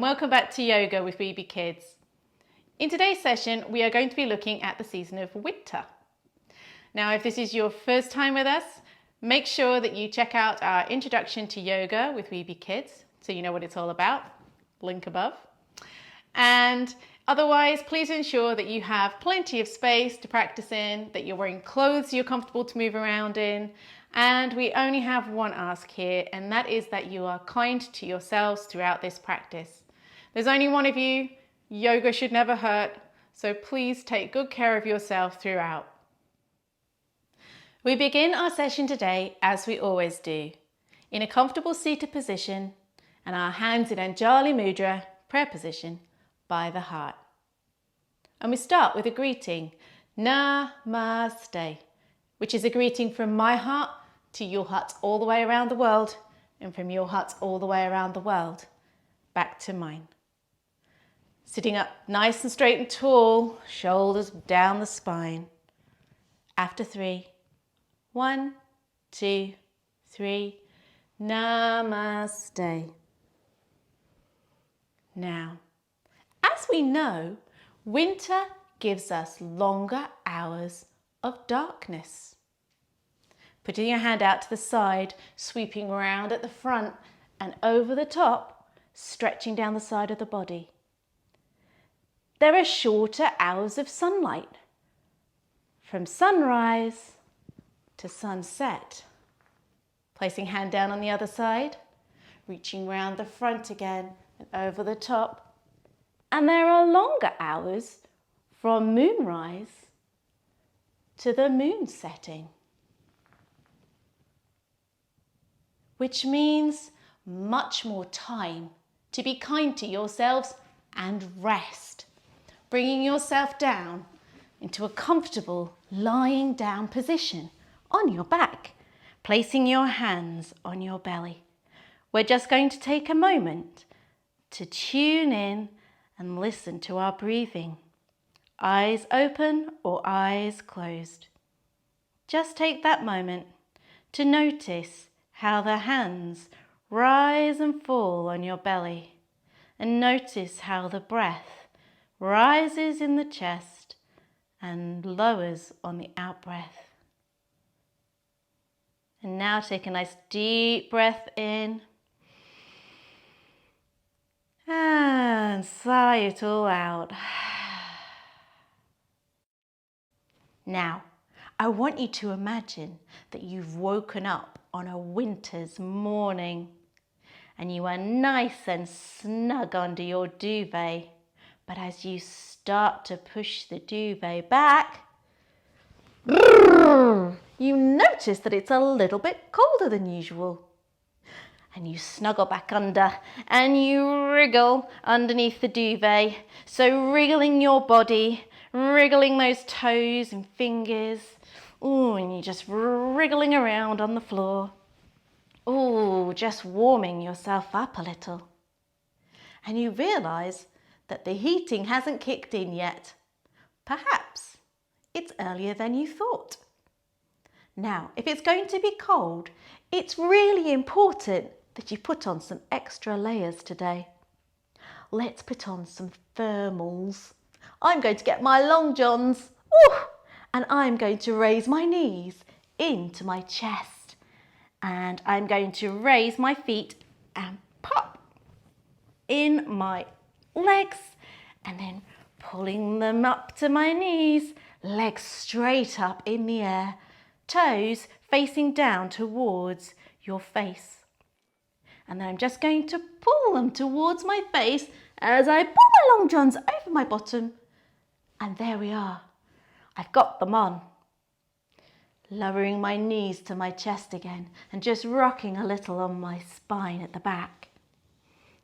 welcome back to Yoga with BB Kids. In today's session, we are going to be looking at the season of winter. Now, if this is your first time with us, make sure that you check out our Introduction to Yoga with BB Kids so you know what it's all about, link above. And otherwise, please ensure that you have plenty of space to practice in, that you're wearing clothes you're comfortable to move around in, and we only have one ask here, and that is that you are kind to yourselves throughout this practice. There's only one of you, yoga should never hurt, so please take good care of yourself throughout. We begin our session today as we always do, in a comfortable seated position and our hands in Anjali Mudra, prayer position, by the heart. And we start with a greeting, Namaste, which is a greeting from my heart to your hearts all the way around the world, and from your hearts all the way around the world, back to mine. Sitting up nice and straight and tall, shoulders down the spine. After 3, 1, 2, 3, Namaste. Now, as we know, winter gives us longer hours of darkness. Putting your hand out to the side, sweeping round at the front and over the top, stretching down the side of the body. There are shorter hours of sunlight, from sunrise to sunset. Placing hand down on the other side, reaching round the front again and over the top. And there are longer hours from moonrise to the moon setting. Which means much more time to be kind to yourselves and rest, bringing yourself down into a comfortable lying down position on your back, placing your hands on your belly. We're just going to take a moment to tune in and listen to our breathing. Eyes open or eyes closed. Just take that moment to notice how the hands rise and fall on your belly, and notice how the breath rises in the chest and lowers on the out-breath. And now take a nice deep breath in and sigh it all out. Now, I want you to imagine that you've woken up on a winter's morning and you are nice and snug under your duvet. But as you start to push the duvet back, you notice that it's a little bit colder than usual. And you snuggle back under and you wriggle underneath the duvet. So wriggling your body, wriggling those toes and fingers. Ooh, and you're just wriggling around on the floor. Ooh, just warming yourself up a little. And you realise that the heating hasn't kicked in yet. Perhaps it's earlier than you thought. Now, if it's going to be cold, it's really important that you put on some extra layers today. Let's put on some thermals. I'm going to get my long johns. Ooh, and I'm going to raise my knees into my chest. And I'm going to raise my feet and pop in my legs. And then pulling them up to my knees. Legs straight up in the air. Toes facing down towards your face. And then I'm just going to pull them towards my face as I pull my long johns over my bottom. And there we are. I've got them on. Lowering my knees to my chest again and just rocking a little on my spine at the back.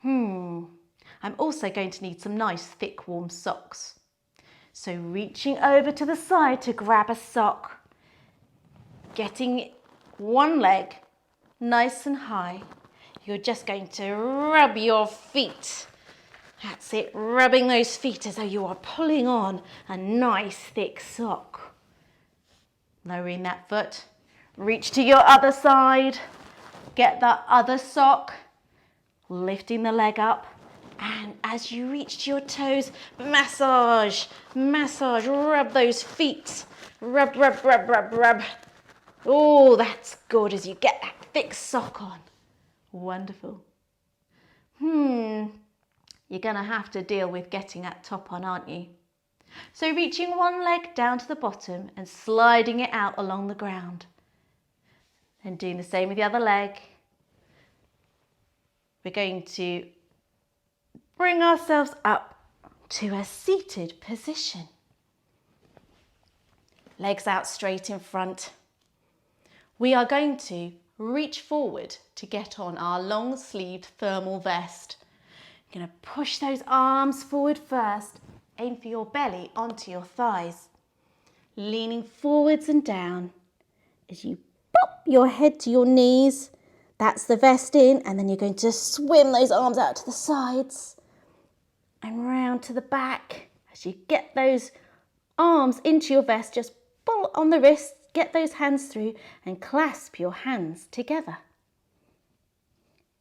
I'm also going to need some nice thick warm socks. So reaching over to the side to grab a sock. Getting one leg nice and high. You're just going to rub your feet. That's it, rubbing those feet as though you are pulling on a nice thick sock. Lowering that foot, reach to your other side, get that other sock, lifting the leg up And as you reach to your toes, massage, massage, rub those feet. Rub, rub, rub, rub, rub. Oh, that's good as you get that thick sock on. Wonderful. You're going to have to deal with getting that top on, aren't you? So reaching one leg down to the bottom and sliding it out along the ground. And doing the same with the other leg. We're going to bring ourselves up to a seated position. Legs out straight in front. We are going to reach forward to get on our long-sleeved thermal vest. You're going to push those arms forward first. Aim for your belly onto your thighs. Leaning forwards and down as you pop your head to your knees. That's the vest in, and then you're going to swim those arms out to the sides and round to the back. As you get those arms into your vest, just pull on the wrists, get those hands through and clasp your hands together.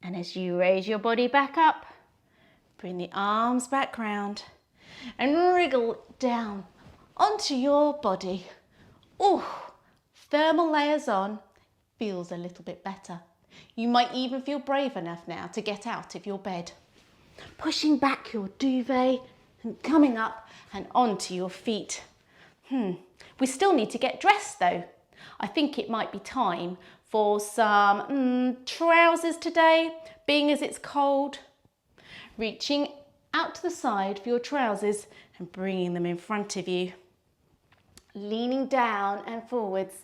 And as you raise your body back up, bring the arms back round and wriggle down onto your body. Oh, thermal layers on, feels a little bit better. You might even feel brave enough now to get out of your bed. Pushing back your duvet and coming up and onto your feet. We still need to get dressed though. I think it might be time for some trousers today, being as it's cold. Reaching out to the side for your trousers and bringing them in front of you. Leaning down and forwards.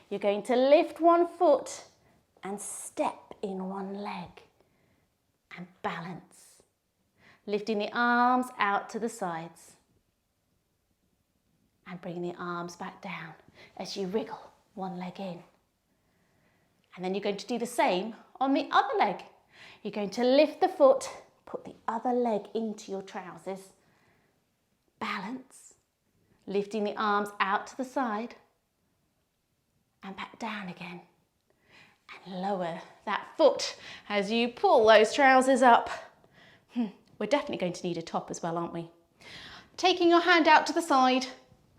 You're going to lift one foot and step in one leg and balance. Lifting the arms out to the sides and bringing the arms back down as you wriggle one leg in. And then you're going to do the same on the other leg. You're going to lift the foot, put the other leg into your trousers, balance, lifting the arms out to the side and back down again. And lower that foot as you pull those trousers up. We're definitely going to need a top as well, aren't we? Taking your hand out to the side,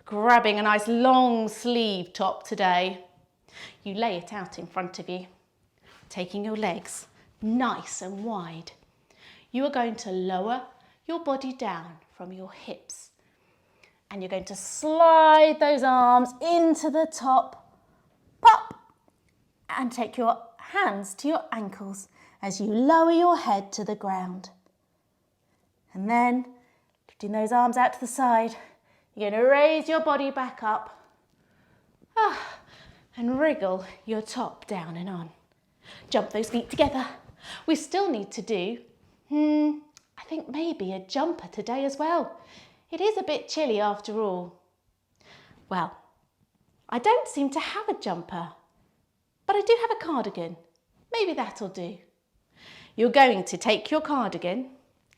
grabbing a nice long sleeve top today. You lay it out in front of you, taking your legs nice and wide. You are going to lower your body down from your hips and you're going to slide those arms into the top, pop, and take your hands to your ankles as you lower your head to the ground. And then, lifting those arms out to the side, you're going to raise your body back up and wriggle your top down and on. Jump those feet together. We still need to do, I think maybe a jumper today as well. It is a bit chilly after all. Well, I don't seem to have a jumper, but I do have a cardigan. Maybe that'll do. You're going to take your cardigan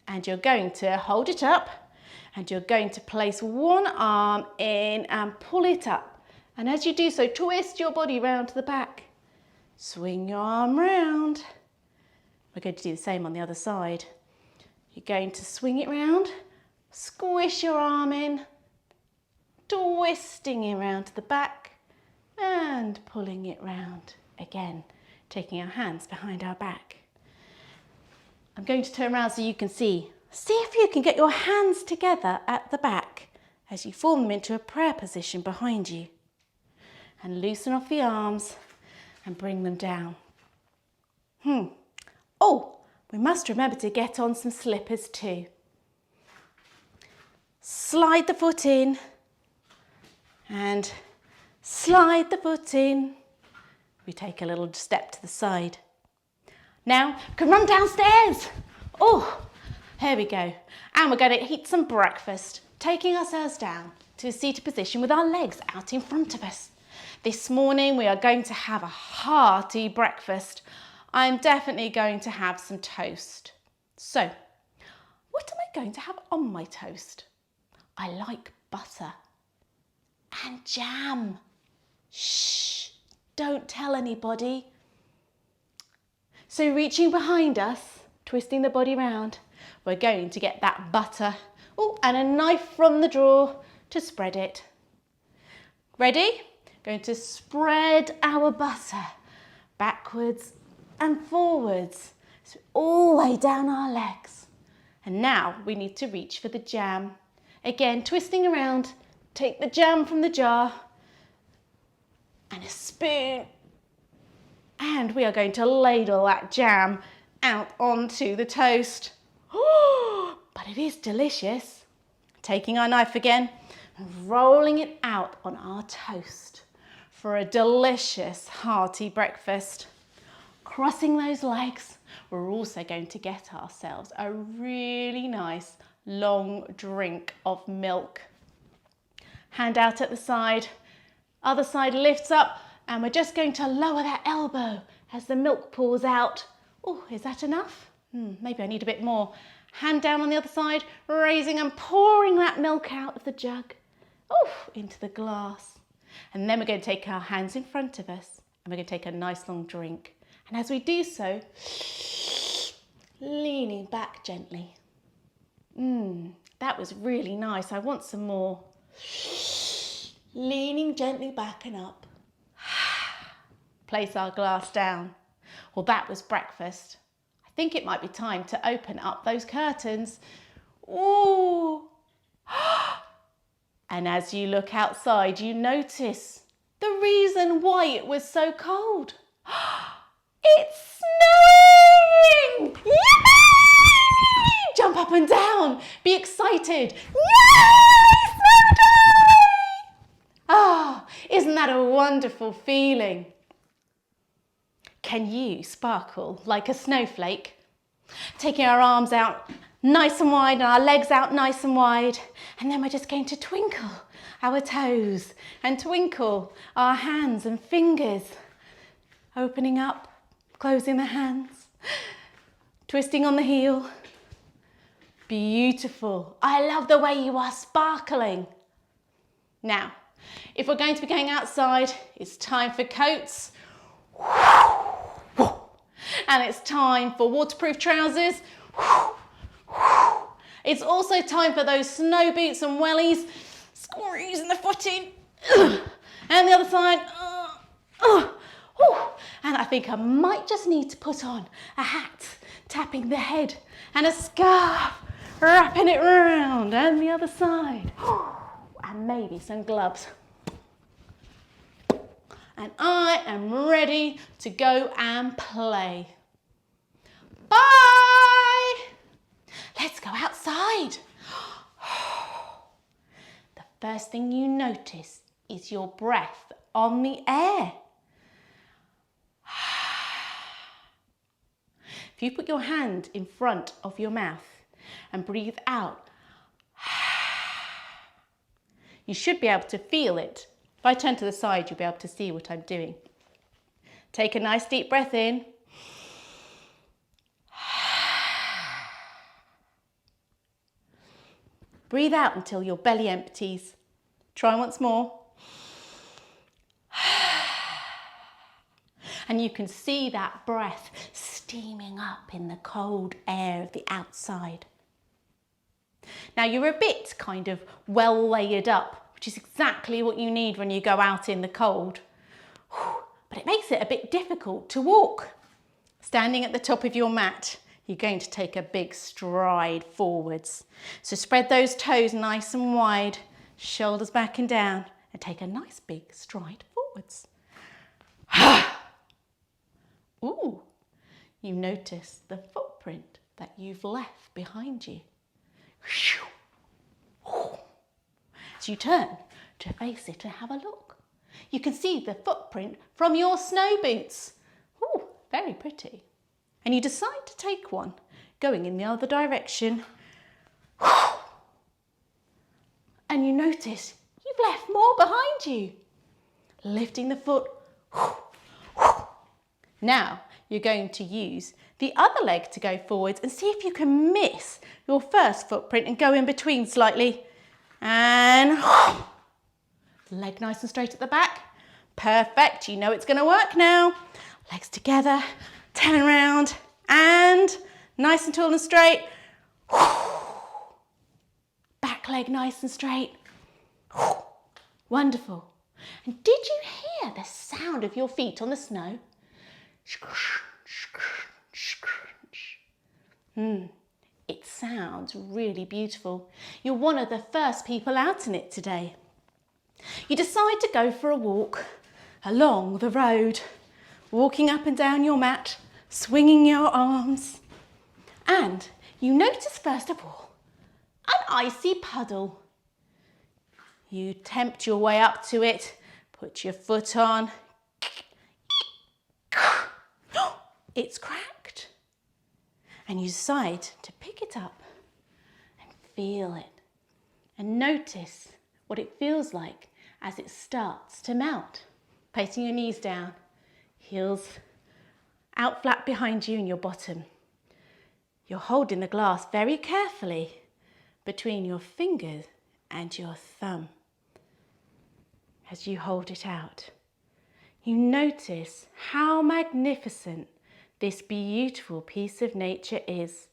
and you're going to hold it up and you're going to place one arm in and pull it up. And as you do so, twist your body round to the back. Swing your arm round. We're going to do the same on the other side. You're going to swing it round, squish your arm in, twisting it round to the back and pulling it round again, taking our hands behind our back. I'm going to turn around so you can see. See if you can get your hands together at the back as you form them into a prayer position behind you. And loosen off the arms and bring them down. Oh, we must remember to get on some slippers too. Slide the foot in and slide the foot in. We take a little step to the side. Now, can run downstairs. Oh, here we go. And we're going to eat some breakfast, taking ourselves down to a seated position with our legs out in front of us. This morning we are going to have a hearty breakfast. I'm definitely going to have some toast. So, what am I going to have on my toast? I like butter and jam. Shh, don't tell anybody. So reaching behind us, twisting the body round, we're going to get that butter. Oh, and a knife from the drawer to spread it. Ready? Going to spread our butter backwards and forwards, so all the way down our legs. And now we need to reach for the jam. Again, twisting around, take the jam from the jar and a spoon. And we are going to ladle that jam out onto the toast. Oh, but it is delicious. Taking our knife again and rolling it out on our toast for a delicious hearty breakfast. Crossing those legs, we're also going to get ourselves a really nice long drink of milk. Hand out at the side, other side lifts up, and we're just going to lower that elbow as the milk pours out. Oh, is that enough? Maybe I need a bit more. Hand down on the other side, raising and pouring that milk out of the jug, into the glass. And then we're going to take our hands in front of us and we're going to take a nice long drink. And as we do so, leaning back gently. That was really nice. I want some more. Leaning gently back and up. Place our glass down. Well, that was breakfast. I think it might be time to open up those curtains. Ooh. And as you look outside, you notice the reason why it was so cold. It's snowing! Yay! Jump up and down. Be excited. Yay! Snow day! Ah, isn't that a wonderful feeling? Can you sparkle like a snowflake? Taking our arms out nice and wide and our legs out nice and wide. And then we're just going to twinkle our toes and twinkle our hands and fingers. Opening up, closing the hands, twisting on the heel. Beautiful. I love the way you are sparkling. Now, if we're going to be going outside, it's time for coats. And it's time for waterproof trousers. It's also time for those snow boots and wellies. Squeezing the foot in. And the other side. And I think I might just need to put on a hat, tapping the head, and a scarf, wrapping it round, and the other side. And maybe some gloves. And I am ready to go and play. Bye! Let's go outside. The first thing you notice is your breath on the air. If you put your hand in front of your mouth and breathe out, you should be able to feel it. If I turn to the side, you'll be able to see what I'm doing. Take a nice deep breath in. Breathe out until your belly empties. Try once more. And you can see that breath steaming up in the cold air of the outside. Now you're a bit kind of well layered up, which is exactly what you need when you go out in the cold. But it makes it a bit difficult to walk. Standing at the top of your mat, you're going to take a big stride forwards. So spread those toes nice and wide, shoulders back and down, and take a nice big stride forwards. Ooh, you notice the footprint that you've left behind you. As you turn to face it and have a look, you can see the footprint from your snow boots. Ooh, very pretty. And you decide to take one, going in the other direction. And you notice you've left more behind you. Lifting the foot. Now you're going to use the other leg to go forwards and see if you can miss your first footprint and go in between slightly. And leg nice and straight at the back. Perfect, you know it's going to work now. Legs together, turn around and nice and tall and straight. Back leg nice and straight. Wonderful. And did you hear the sound of your feet on the snow? It sounds really beautiful. You're one of the first people out in it today. You decide to go for a walk along the road, walking up and down your mat, swinging your arms. And you notice first of all, an icy puddle. You tempt your way up to it, put your foot on. It's cracked. And you decide to pick it up and feel it and notice what it feels like as it starts to melt. Placing your knees down, heels out flat behind you in your bottom. You're holding the glass very carefully between your fingers and your thumb. As you hold it out, you notice how magnificent this beautiful piece of nature is.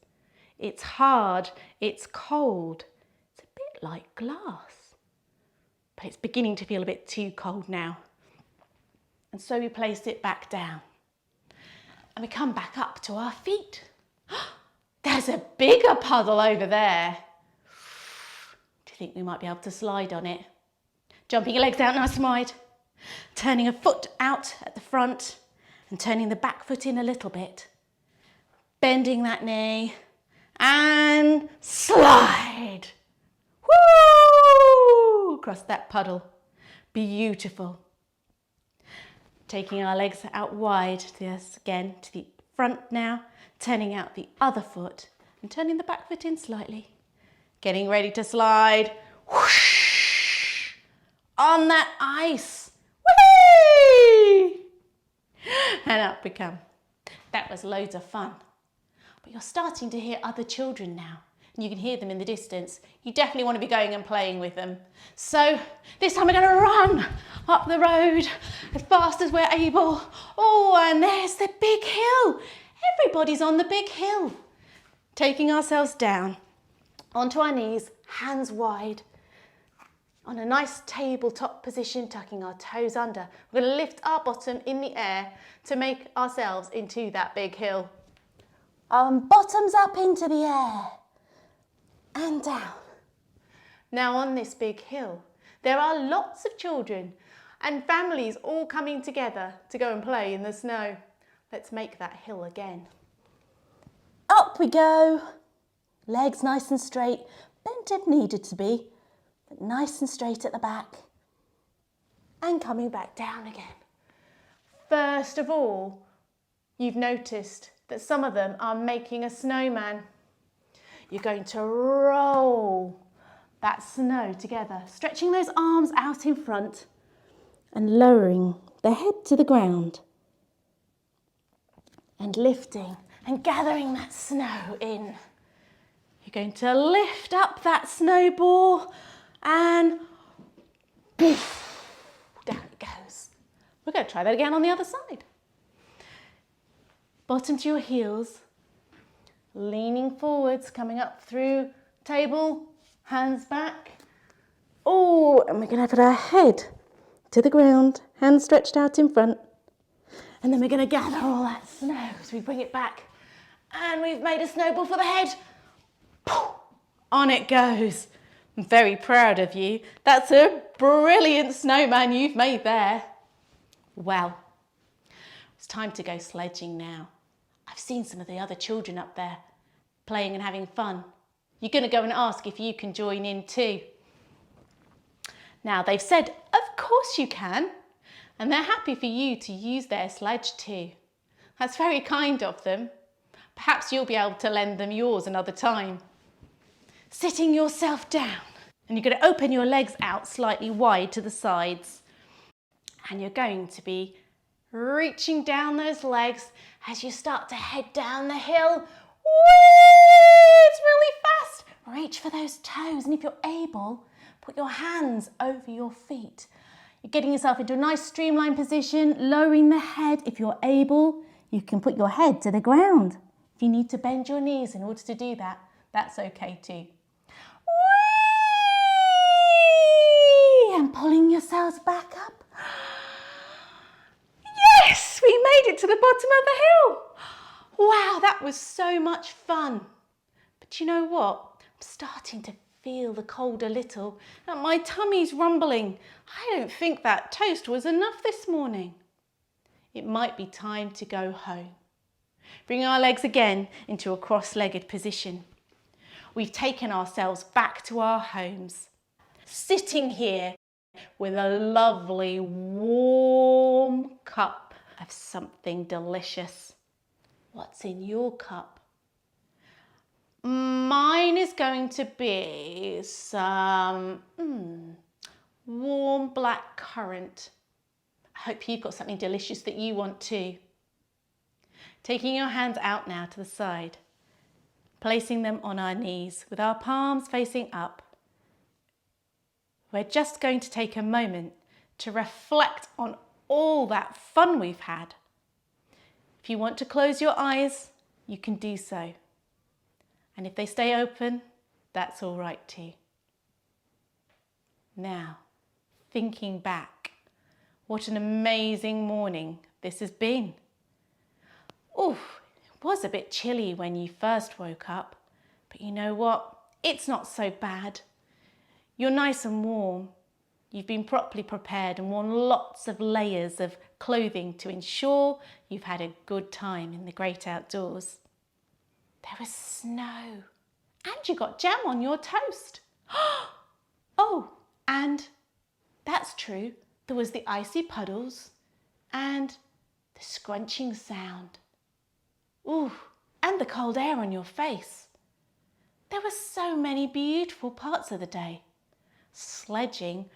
It's hard, it's cold, it's a bit like glass, but it's beginning to feel a bit too cold now. And so we place it back down and we come back up to our feet. There's a bigger puddle over there. Do you think we might be able to slide on it? Jumping your legs out nice and wide, turning a foot out at the front and turning the back foot in a little bit. Bending that knee and slide. Woo! Across that puddle. Beautiful. Taking our legs out wide, yes, again to the front now, turning out the other foot and turning the back foot in slightly. Getting ready to slide. Whoosh! On that ice. Whee! And up we come. That was loads of fun. But you're starting to hear other children now. And you can hear them in the distance. You definitely want to be going and playing with them. So this time we're going to run up the road as fast as we're able. Oh, and there's the big hill. Everybody's on the big hill. Taking ourselves down onto our knees, hands wide. On a nice tabletop position, tucking our toes under. We're going to lift our bottom in the air to make ourselves into that big hill. Bottoms up into the air and down. Now on this big hill, there are lots of children and families all coming together to go and play in the snow. Let's make that hill again. Up we go. Legs nice and straight, bent if needed to be, but nice and straight at the back. And coming back down again. First of all, you've noticed that some of them are making a snowman. You're going to roll that snow together, stretching those arms out in front and lowering the head to the ground and lifting and gathering that snow in. You're going to lift up that snowball and poof, down it goes. We're going to try that again on the other side. Bottom to your heels, leaning forwards, coming up through table, hands back. Oh, and we're going to put our head to the ground, hands stretched out in front. And then we're going to gather all that snow as we bring it back. And we've made a snowball for the head. Poof, on it goes. I'm very proud of you. That's a brilliant snowman you've made there. Well, it's time to go sledging now. I've seen some of the other children up there playing and having fun. You're going to go and ask if you can join in too. Now, they've said, of course you can. And they're happy for you to use their sledge too. That's very kind of them. Perhaps you'll be able to lend them yours another time. Sitting yourself down. And you're going to open your legs out slightly wide to the sides. And you're going to be reaching down those legs as you start to head down the hill. Woo! It's really fast. Reach for those toes. And if you're able, put your hands over your feet. You're getting yourself into a nice streamlined position, lowering the head. If you're able, you can put your head to the ground. If you need to bend your knees in order to do that, That's okay too. Whee! And pulling yourselves back up. Yes, we made it to the bottom of the hill. Wow, that was so much fun. But you know what? I'm starting to feel the cold a little, and my tummy's rumbling. I don't think that toast was enough this morning. It might be time to go home. Bring our legs again into a cross-legged position. We've taken ourselves back to our homes, sitting here with a lovely warm cup of something delicious. What's in your cup? Mine is going to be some warm black currant. I hope you've got something delicious that you want too. Taking your hands out now to the side, placing them on our knees with our palms facing up. We're just going to take a moment to reflect on all that fun we've had. If you want to close your eyes, you can do so. And if they stay open, that's all right too. Now, thinking back, what an amazing morning this has been. Oof, it was a bit chilly when you first woke up, but you know what? It's not so bad. You're nice and warm. You've been properly prepared and worn lots of layers of clothing to ensure you've had a good time in the great outdoors. There was snow and you got jam on your toast. Oh, and that's true. There was the icy puddles and the scrunching sound. Ooh, and the cold air on your face. There were so many beautiful parts of the day. Sledging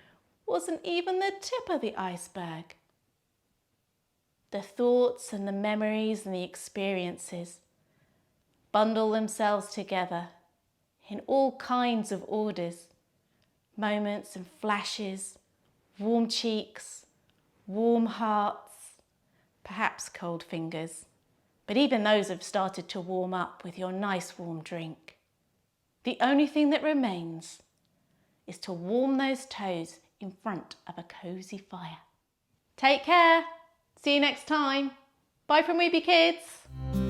wasn't even the tip of the iceberg. The thoughts and the memories and the experiences bundle themselves together in all kinds of orders. Moments and flashes, warm cheeks, warm hearts, perhaps cold fingers. But even those have started to warm up with your nice warm drink. The only thing that remains is to warm those toes in front of a cosy fire. Take care. See you next time. Bye from Weeby Kids.